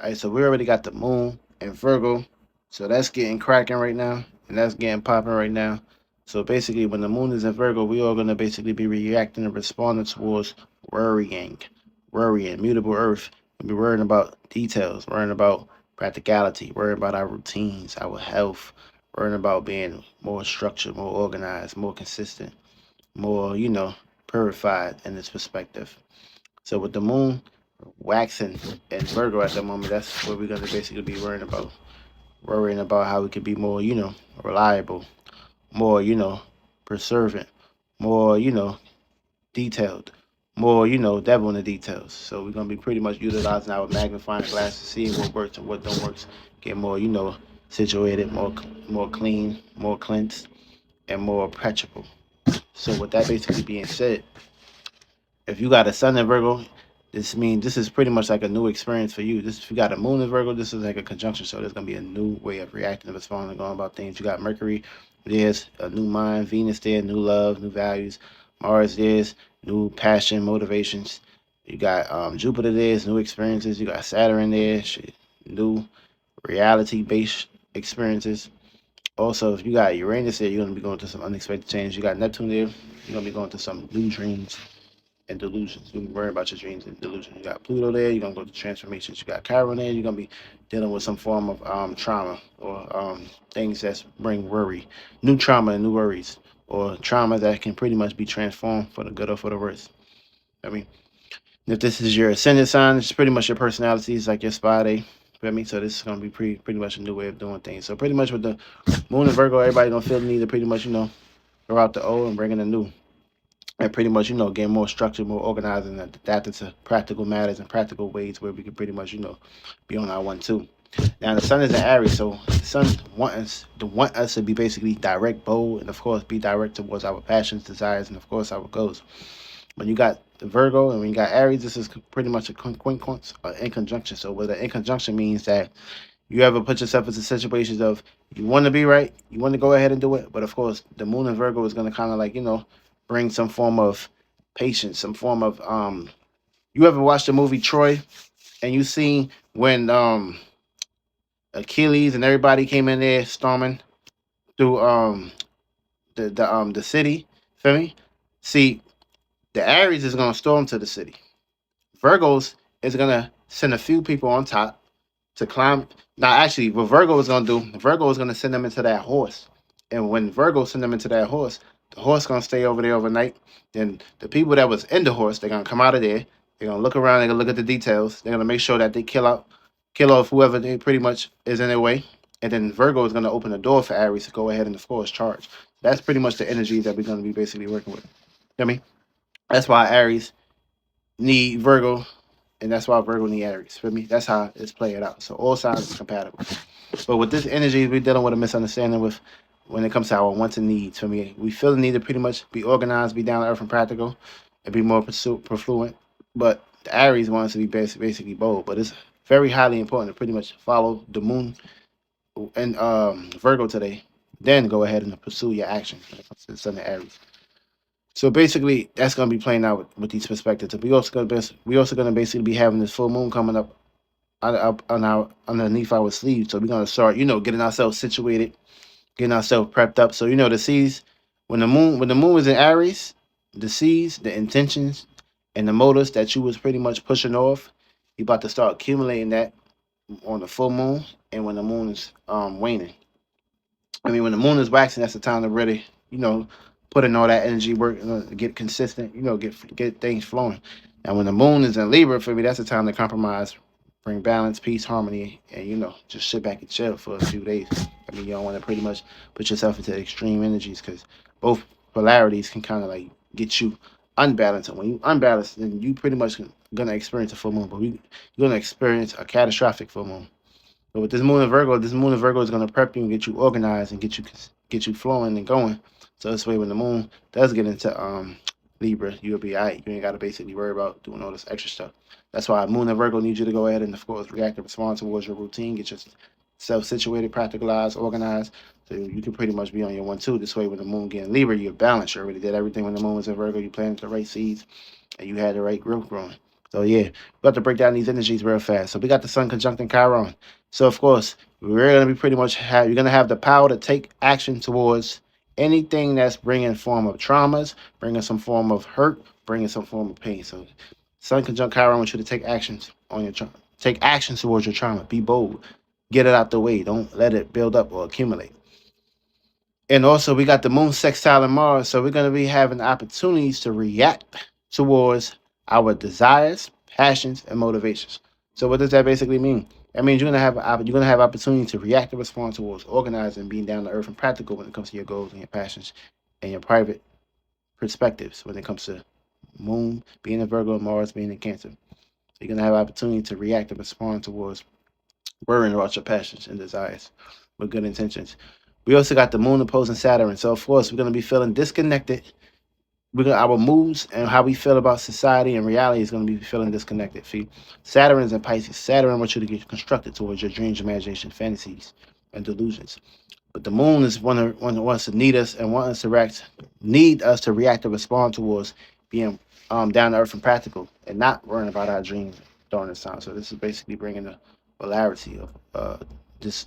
All right, so we already got the moon and Virgo, so that's getting cracking right now, and that's getting popping right now. So basically, when the moon is in Virgo, we are gonna basically be reacting and responding towards worrying, worrying, mutable Earth, and be worrying about details, worrying about practicality, worrying about our routines, our health, worrying about being more structured, more organized, more consistent, more purified in this perspective. So with the moon waxing in Virgo at the moment, that's what we're gonna basically be worrying about. Worrying about how we could be more, reliable, more, perseverant, more, detailed, more, devil in the details. So we're gonna be pretty much utilizing our magnifying glass to see what works and what don't work. Get more, situated, more clean, more cleansed, and more practical. So with that basically being said, if you got a sun in Virgo, this is pretty much like a new experience for you. This if you got a moon in Virgo, this is like a conjunction. So there's gonna be a new way of reacting and responding, going about things. You got Mercury, there's a new mind, Venus there, new love, new values. Mars there's new passion, motivations. You got Jupiter there's new experiences. You got Saturn there, shit, new reality based experiences. Also, if you got Uranus there, you're gonna be going through some unexpected change. You got Neptune there, you're gonna be going through some new dreams and delusions. You worry about your dreams and delusions. You got Pluto there, you're gonna go to transformations. You got Chiron there, you're gonna be dealing with some form of trauma or things that bring worry, new trauma and new worries, or trauma that can pretty much be transformed for the good or for the worse. I mean, if this is your ascendant sign, it's pretty much your personality. It's like your spot day. I mean, so this is gonna be pretty much a new way of doing things. So pretty much with the Moon and Virgo, everybody gonna feel the need to pretty much throw out the old and bring in the new, and pretty much get more structured, more organized, and adapted to practical matters and practical ways where we can pretty much be on our 1-2. Now the sun is in Aries, so the sun want us to be basically direct, bold, and of course be direct towards our passions, desires, and of course our goals. When you got the Virgo and when you got Aries, this is pretty much a quincunx in conjunction. So what the in conjunction means that you ever put yourself into situations of you want to be right, you want to go ahead and do it, but of course the Moon in Virgo is going to kind of like bring some form of patience, some form of You ever watched the movie Troy and you seen when Achilles and everybody came in there storming through the city? Feel me? See, the Aries is gonna storm to the city. Virgos is gonna send a few people on top to climb. Now, actually, what Virgo is gonna do, Virgo is gonna send them into that horse, and when Virgo send them into that horse, the horse gonna stay over there overnight. Then the people that was in the horse, they're gonna come out of there. They're gonna look around. They're gonna look at the details. They're gonna make sure that they kill off whoever they pretty much is in their way. And then Virgo is gonna open the door for Aries to go ahead and of course charge. That's pretty much the energy that we're gonna be basically working with. You know what I mean? That's why Aries need Virgo, and that's why Virgo need Aries. For me, that's how it's played out. So all signs are compatible. But with this energy, we're dealing with a misunderstanding with when it comes to our wants and needs. For me, we feel the need to pretty much be organized, be down to earth and practical, and be more fluent. But the Aries wants to be basically bold. But it's very highly important to pretty much follow the moon and Virgo today. Then go ahead and pursue your action when it comes to the sun and Aries. So basically, that's gonna be playing out with these perspectives. We also gonna basically be having this full moon coming up on our underneath our sleeves. So we're gonna start, getting ourselves situated, getting ourselves prepped up. So the seeds, when the moon is in Aries, the seeds, the intentions, and the motives that you was pretty much pushing off, you about to start accumulating that on the full moon, and when the moon is waning. I mean, when the moon is waxing, that's the time to really, put in all that energy work, get consistent, get things flowing. And when the moon is in Libra, for me, that's the time to compromise, bring balance, peace, harmony, and just sit back and chill for a few days. I mean, you don't want to pretty much put yourself into extreme energies because both polarities can kind of like get you unbalanced. And when you unbalance, then you pretty much gonna experience a full moon, but you're gonna experience a catastrophic full moon. But with this moon in Virgo is gonna prep you and get you organized and get you flowing and going. So this way, when the moon does get into Libra, you'll be alright. You ain't gotta basically worry about doing all this extra stuff. That's why Moon and Virgo need you to go ahead and of course react and respond towards your routine, get yourself situated, practicalized, organized, so you can pretty much be on your 1-2. This way, when the moon get in Libra, you're balanced. You already did everything when the moon was in Virgo. You planted the right seeds, and you had the right growth growing. So yeah, we got to break down these energies real fast. So we got the Sun conjuncting Chiron. So of course, we're gonna be pretty much you're gonna have the power to take action towards anything that's bringing form of traumas, bringing some form of hurt, bringing some form of pain. So Sun conjunct Chiron wants you to take actions on your trauma. Take actions towards your trauma. Be bold. Get it out the way. Don't let it build up or accumulate. And also, we got the moon sextile and Mars. So we're going to be having opportunities to react towards our desires, passions, and motivations. So what does that basically mean? That means you're gonna have opportunity to react and respond towards organizing, being down to earth and practical when it comes to your goals and your passions and your private perspectives when it comes to moon being in Virgo and Mars being in Cancer. So you're gonna have opportunity to react and respond towards worrying about your passions and desires with good intentions. We also got the moon opposing Saturn. So of course we're gonna be feeling disconnected. Our moods and how we feel about society and reality is gonna be feeling disconnected. See, Saturn is in Pisces. Saturn wants you to get constructed towards your dreams, imagination, fantasies, and delusions. But the moon is one that wants to need us and want us to react and respond towards being down to earth and practical and not worrying about our dreams during this time. So this is basically bringing the polarity of this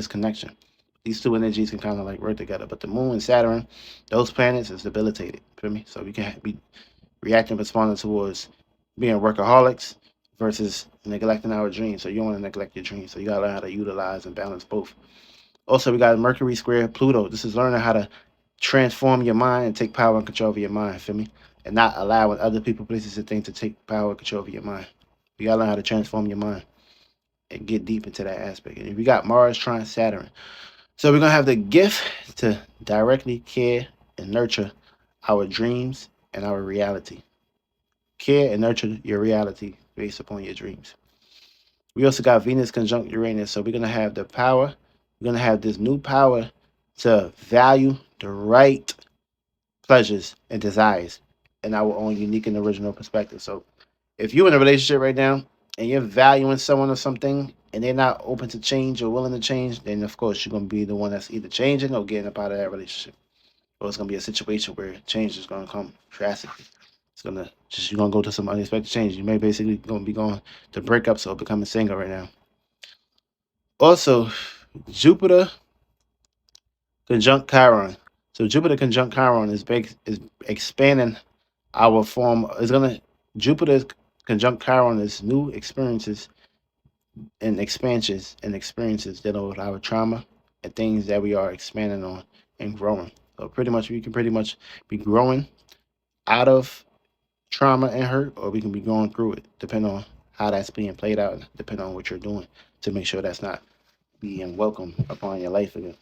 connection. These two energies can kind of like work together. But the moon and Saturn, those planets is debilitated. Feel me? So we can be reacting, responding towards being workaholics versus neglecting our dreams. So you don't want to neglect your dreams. So you gotta learn how to utilize and balance both. Also, we got Mercury square Pluto. This is learning how to transform your mind and take power and control over your mind. Feel me? And not allowing other people, places, and things to take power and control over your mind. You gotta learn how to transform your mind and get deep into that aspect. And we got Mars trine Saturn. So we're gonna have the gift to directly care and nurture our dreams and our reality. Care and nurture your reality based upon your dreams. We also got Venus conjunct Uranus. So we're gonna have the power. We're gonna have this new power to value the right pleasures and desires in our own unique and original perspective. So if you're in a relationship right now and you're valuing someone or something and they're not open to change or willing to change, then of course you're gonna be the one that's either changing or getting up out of that relationship. Or it's gonna be a situation where change is gonna come drastically. It's gonna just you're gonna go to some unexpected change. You may basically gonna be going to breakups or becoming single right now. Also, Jupiter conjunct Chiron. So Jupiter conjunct Chiron is expanding our form. Is gonna Jupiter conjunct Chiron is new experiences and expansions and experiences dealing with our trauma and things that we are expanding on and growing. So pretty much we can pretty much be growing out of trauma and hurt, or we can be going through it, depending on how that's being played out, depending on what you're doing to make sure that's not being welcome upon your life again.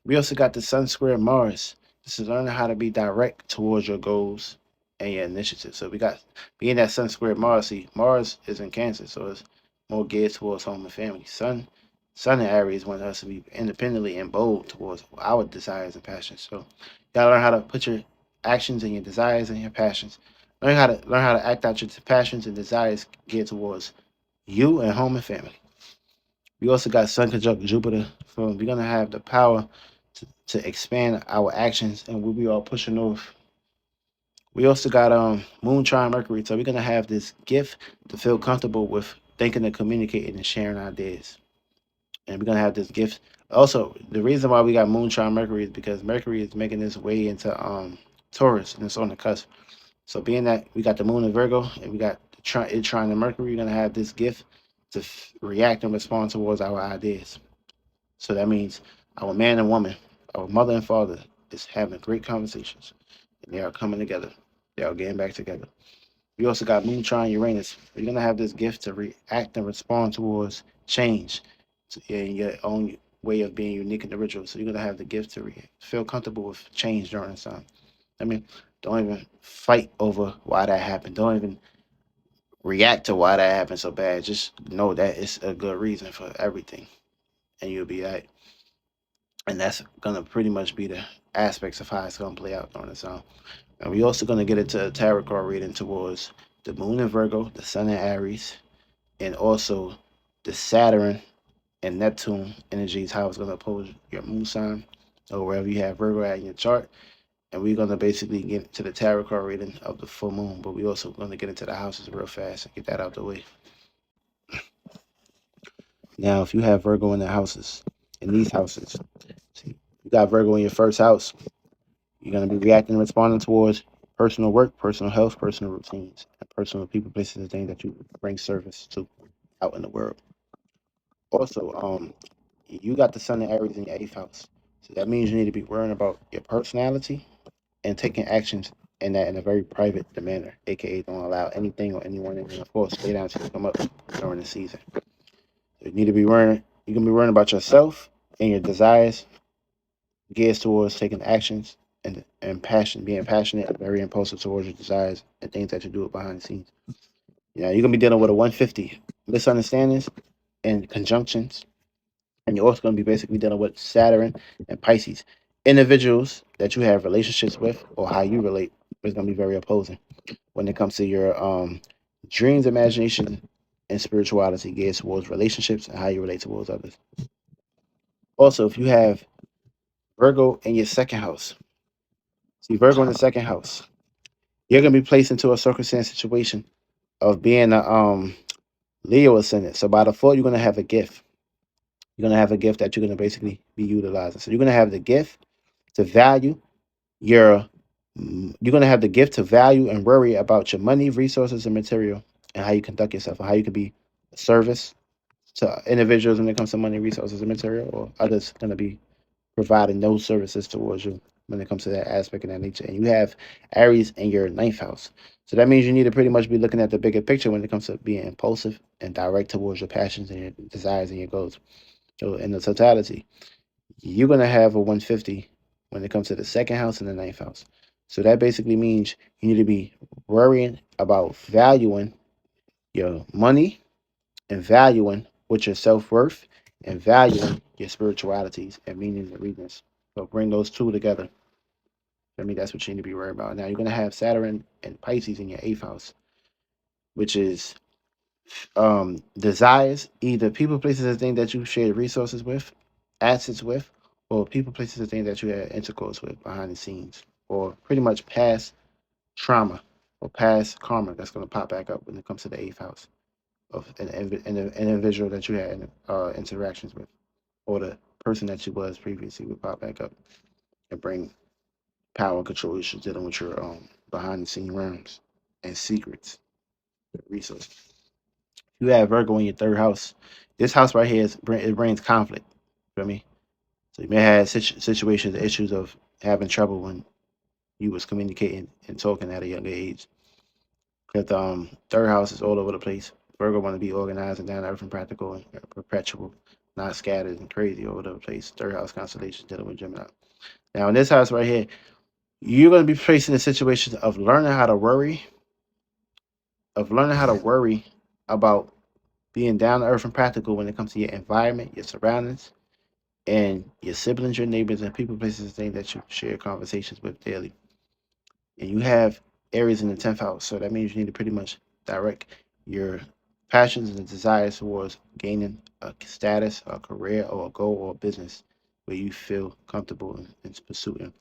We also got the Sun Square Mars. This is learning how to be direct towards your goals and your initiatives. So we got being that Sun Square Mars. See, Mars is in Cancer, so it's more geared towards home and family. Sun and Aries want us to be independently and bold towards our desires and passions. So you gotta learn how to put your actions and your desires and your passions. Learn how to act out your passions and desires geared towards you and home and family. We also got Sun conjunct Jupiter. So we're gonna have the power to expand our actions and what we are pushing off. We also got Moon trine Mercury. So we're gonna have this gift to feel comfortable with thinking and communicating and sharing ideas. And we're gonna have this gift. Also, the reason why we got Moon trine Mercury is because Mercury is making its way into Taurus and it's on the cusp. So being that we got the Moon in Virgo and we got it trine the Mercury, we're gonna have this gift to react and respond towards our ideas. So that means our man and woman, our mother and father, is having great conversations, and they are coming together. They are getting back together. We also got Moon trine Uranus. You're gonna have this gift to react and respond towards change in your own way of being unique and original. So you're gonna have the gift to feel comfortable with change during this time. I mean, don't even fight over why that happened. Don't even react to why that happened so bad. Just know that it's a good reason for everything, and you'll be all right. And that's gonna pretty much be the aspects of how it's gonna play out during the song. And we also gonna get into a tarot card reading towards the moon in Virgo, the sun in Aries, and also the Saturn and Neptune energies, how it's gonna oppose your moon sign or wherever you have Virgo at in your chart. And we're gonna basically get into the tarot card reading of the full moon, but we also gonna get into the houses real fast and get that out the way. Now, if you have Virgo in the houses, in these houses, see, you got Virgo in your first house, you're gonna be reacting and responding towards personal work, personal health, personal routines, and personal people, places, and things that you bring service to out in the world. Also, you got the Sun and Aries in your eighth house, so that means you need to be worrying about your personality and taking actions in that in a very private manner, aka don't allow anything or anyone in the force stay down to come up during the season. So you need to be worrying. You can be worrying about yourself and your desires, geared towards taking actions and passion, being passionate, and very impulsive towards your desires and things that you do behind the scenes. Yeah, you're gonna be dealing with a 150 misunderstandings and conjunctions, and you're also gonna be basically dealing with Saturn and Pisces. Individuals that you have relationships with or how you relate is gonna be very opposing when it comes to your dreams, imagination, and spirituality geared towards relationships and how you relate towards others. Also, if you have Virgo in your second house, see Virgo in the second house, you're gonna be placed into a circumstance situation of being a Leo ascendant. So by default, you're gonna have a gift. You're gonna have a gift that you're gonna basically be utilizing. So you're gonna have the gift to value your you're gonna have the gift to value and worry about your money, resources, and material, and how you conduct yourself, and how you can be a service to individuals when it comes to money, resources, and material, or others gonna be providing those services towards you when it comes to that aspect and that nature. And you have Aries in your ninth house. So that means you need to pretty much be looking at the bigger picture when it comes to being impulsive and direct towards your passions and your desires and your goals. So in the totality, you're gonna have a 150 when it comes to the second house and the ninth house. So that basically means you need to be worrying about valuing your money and valuing what your self-worth and valuing your spiritualities and meanings and reasons. So bring those two together. I mean, that's what you need to be worried about. Now you're gonna have Saturn and Pisces in your eighth house, which is desires, either people, places, and things that you share resources with, assets with, or people, places, and things that you had intercourse with behind the scenes, or pretty much past trauma or past karma that's gonna pop back up when it comes to the eighth house of an individual that you had interactions with, or the person that you was previously would pop back up and bring power and control issues dealing with your behind the scene realms and secrets, resources. You have Virgo in your third house. This house right here it brings conflict. You feel me? So you may have situations, issues of having trouble when you was communicating and talking at a younger age. Because third house is all over the place. Virgo want to be organized and down to earth and practical and perpetual, not scattered and crazy all over the place. Third house constellation dealing with Gemini. Now in this house right here, you're going to be placed in a situation of learning how to worry, about being down to earth and practical when it comes to your environment, your surroundings, and your siblings, your neighbors, and people, places, and things that you share conversations with daily. And you have Aries in the 10th house. So that means you need to pretty much direct your passions and desires towards gaining a status, a career, or a goal or a business where you feel comfortable in pursuing.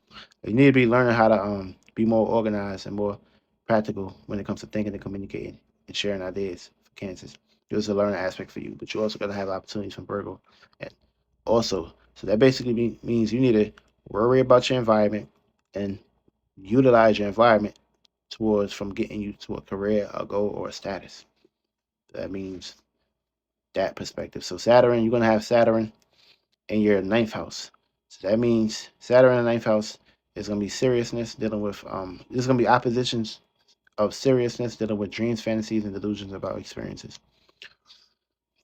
You need to be learning how to be more organized and more practical when it comes to thinking and communicating and sharing ideas for Kansas. There's a learning aspect for you, but you also got to have opportunities from Virgo. And also, so that basically means you need to worry about your environment and utilize your environment towards from getting you to a career, a goal, or a status. That means that perspective. So Saturn, you're gonna have Saturn in your ninth house. So that means Saturn in the ninth house is gonna be seriousness, dealing with there's gonna be oppositions of seriousness, dealing with dreams, fantasies, and delusions about experiences.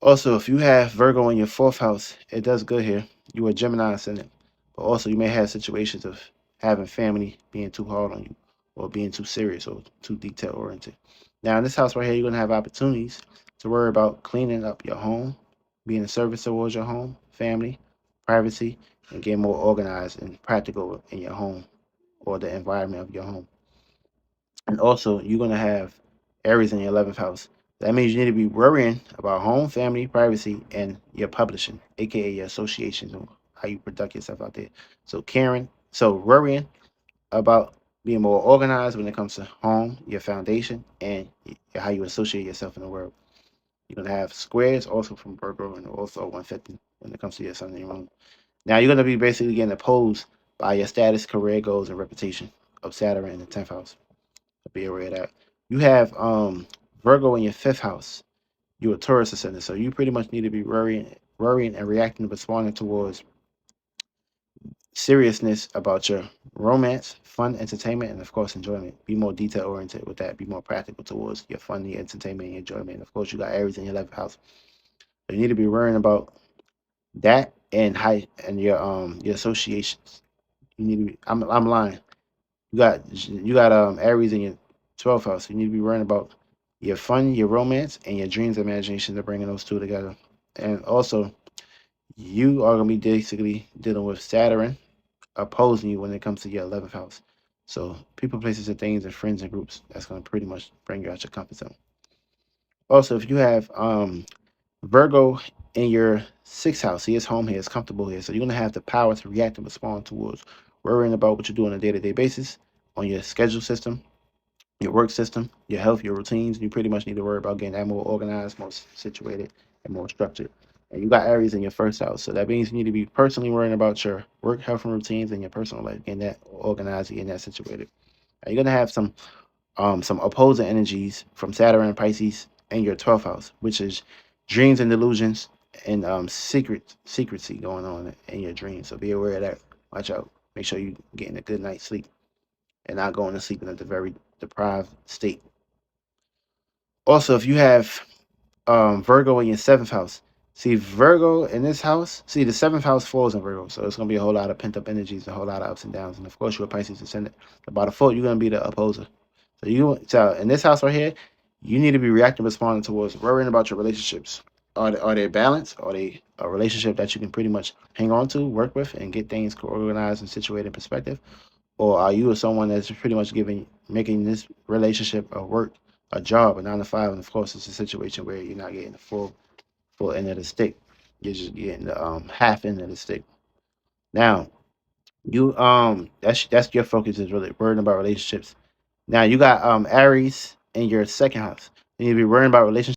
Also, if you have Virgo in your fourth house, it does good here. You are Gemini ascendant, but also you may have situations of having family being too hard on you, or being too serious or too detail oriented. Now, in this house right here, you're gonna have opportunities to worry about cleaning up your home, being a service towards your home, family, privacy, and getting more organized and practical in your home or the environment of your home. And also, you're going to have Aries in your 11th house. That means you need to be worrying about home, family, privacy, and your publishing, aka your associations, and how you conduct yourself out there. So, worrying about being more organized when it comes to home, your foundation, and how you associate yourself in the world. You're gonna have squares also from Virgo and also 150 when it comes to your sun and your moon. Now you're gonna be basically getting opposed by your status, career goals, and reputation of Saturn in the 10th house. So be aware of that. You have Virgo in your 5th house. You're a Taurus ascendant, so you pretty much need to be worrying and reacting and responding towards seriousness about your romance, fun, entertainment, and of course enjoyment. Be more detail oriented with that. Be more practical towards your fun, your entertainment, and your enjoyment. And of course, you got Aries in your 11th house. So you need to be worrying about that and your associations. You need to be. I'm lying. You got Aries in your 12th house. So you need to be worrying about your fun, your romance, and your dreams, imagination. They're bringing those two together. And also, you are gonna be basically dealing with Saturn opposing you when it comes to your 11th house. So people, places, and things, and friends and groups, that's going to pretty much bring you out your comfort zone. Also, if you have Virgo in your 6th house, he is home here, is comfortable here. So you're going to have the power to react and respond towards worrying about what you do on a day-to-day basis on your schedule system, your work system, your health, your routines. You pretty much need to worry about getting that more organized, more situated, and more structured. And you got Aries in your 1st house. So that means you need to be personally worrying about your work, health, and routines and your personal life, getting that organized, getting that situated. Now, you're gonna have some opposing energies from Saturn and Pisces in your 12th house, which is dreams and delusions and secrecy going on in your dreams. So be aware of that. Watch out. Make sure you getting a good night's sleep and not going to sleep in a very deprived state. Also, if you have Virgo in your 7th house, see Virgo in this house, see the 7th house falls in Virgo, so it's gonna be a whole lot of pent up energies, a whole lot of ups and downs, and of course you're a Pisces ascendant. So by default, you're gonna be the opposer. So in this house right here, you need to be reacting, responding towards worrying about your relationships. Are they balanced? Are they a relationship that you can pretty much hang on to, work with, and get things organized and situated in perspective? Or are you someone that's pretty much making this relationship a work, a job, a 9 to 5? And of course, it's a situation where you're not getting the full end of the stick. You're just getting the half end of the stick. Now, you that's your focus is really worrying about relationships. Now you got Aries in your 2nd house. You need to be worrying about relationships